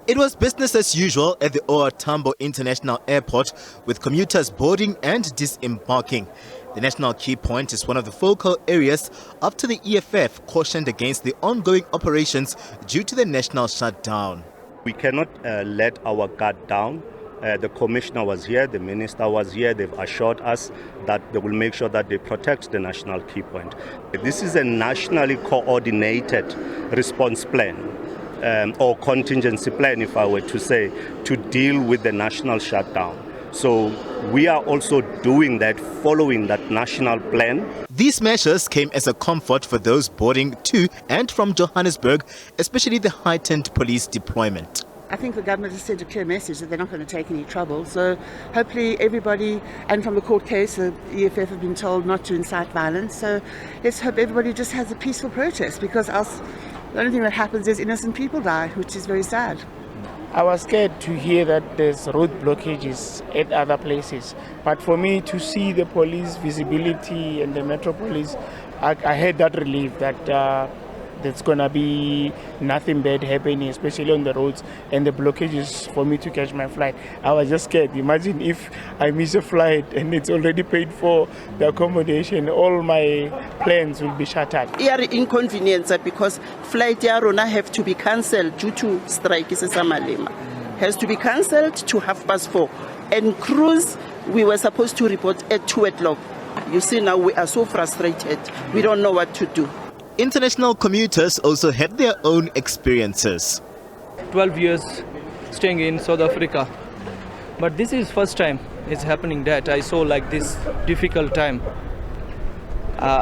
It was business as usual at the OR Tambo International Airport, with commuters boarding and disembarking. The National Key Point is one of the focal areas after the EFF cautioned against the ongoing operations due to the national shutdown. We cannot let our guard down. The commissioner was here, the minister was here. They've assured us that they will make sure that they protect the National Key Point. This is a nationally coordinated response plan. Or contingency plan, if I were to say, to deal with the national shutdown. So we are also doing that, following that national plan. These measures came as a comfort for those boarding to and from Johannesburg, especially the heightened police deployment. I think the government has sent a clear message that they're not going to take any trouble. So hopefully everybody, and from the court case, the EFF have been told not to incite violence. So let's hope everybody just has a peaceful protest, because else the only thing that happens is innocent people die, which is very sad. I was scared to hear that there's road blockages at other places. But for me to see the police visibility and the metropolis, I had that relief that there's going to be nothing bad happening, especially on the roads and the blockages for me to catch my flight. I was just scared. Imagine if I miss a flight and it's already paid for the accommodation, all my plans will be shattered. It is inconvenience because flight yarona have to be cancelled due to strike. Has to be cancelled to 4:30. And cruise, we were supposed to report at 2 o'clock. You see, now we are so frustrated. We don't know what to do. International commuters also had their own experiences. 12 years staying in South Africa, but this is first time it's happening that I saw like this difficult time.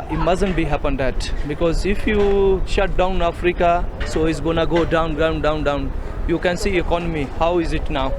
It mustn't be happen that, because if you shut down Africa, so it's gonna go down. You can see economy, how is it now?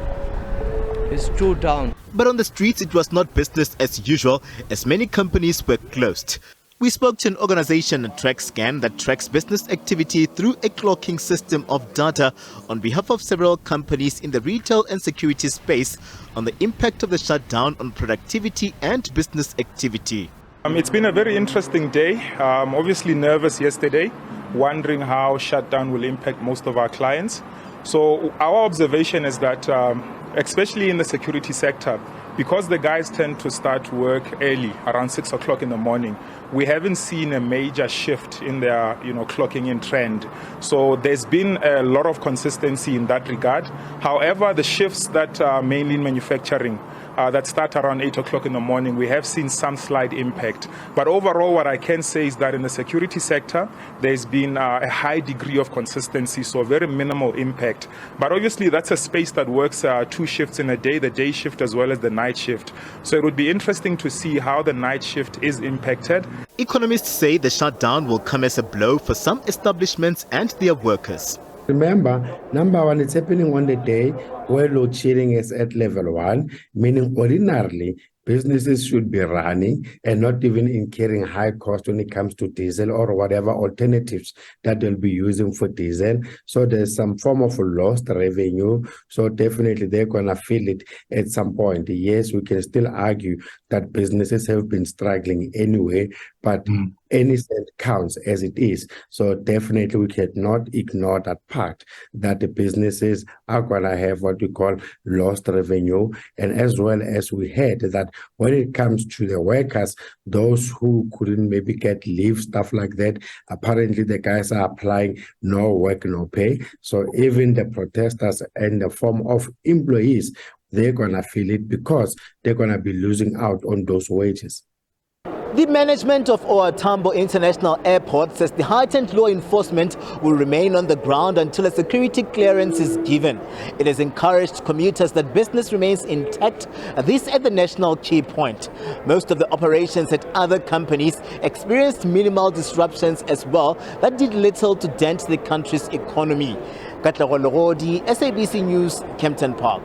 It's too down. But on the streets it was not business as usual, as many companies were closed. We spoke to an organization, TrackScan, that tracks business activity through a clocking system of data on behalf of several companies in the retail and security space on the impact of the shutdown on productivity and business activity. It's been a very interesting day. Obviously nervous yesterday, wondering how shutdown will impact most of our clients. So our observation is that, especially in the security sector, because the guys tend to start work early, around 6 o'clock in the morning, we haven't seen a major shift in their clocking in trend. So there's been a lot of consistency in that regard. However, the shifts that are mainly in manufacturing, that start around 8 o'clock in the morning, we have seen some slight impact. But overall, what I can say is that in the security sector, there's been a high degree of consistency, so very minimal impact. But obviously, that's a space that works 2 shifts in a day, the day shift as well as the night shift. So it would be interesting to see how the night shift is impacted. Economists say the shutdown will come as a blow for some establishments and their workers. Remember, number one, it's happening on the day where load shedding is at level 1, meaning ordinarily businesses should be running and not even incurring high cost when it comes to diesel or whatever alternatives that they'll be using for diesel. So there's some form of lost revenue. So definitely they're going to feel it at some point. Yes, we can still argue that businesses have been struggling anyway, but any cent counts as it is. So definitely we cannot ignore that part, that the businesses are going to have what we call lost revenue. And as well as we had that when it comes to the workers, those who couldn't maybe get leave, stuff like that, apparently the guys are applying no work, no pay. So even the protesters and the form of employees, they're going to feel it because they're going to be losing out on those wages. The management of OR Tambo International Airport says the heightened law enforcement will remain on the ground until a security clearance is given. It has encouraged commuters that business remains intact, this at the National Key Point. Most of the operations at other companies experienced minimal disruptions as well that did little to dent the country's economy. Katlego Logodi, SABC News, Kempton Park.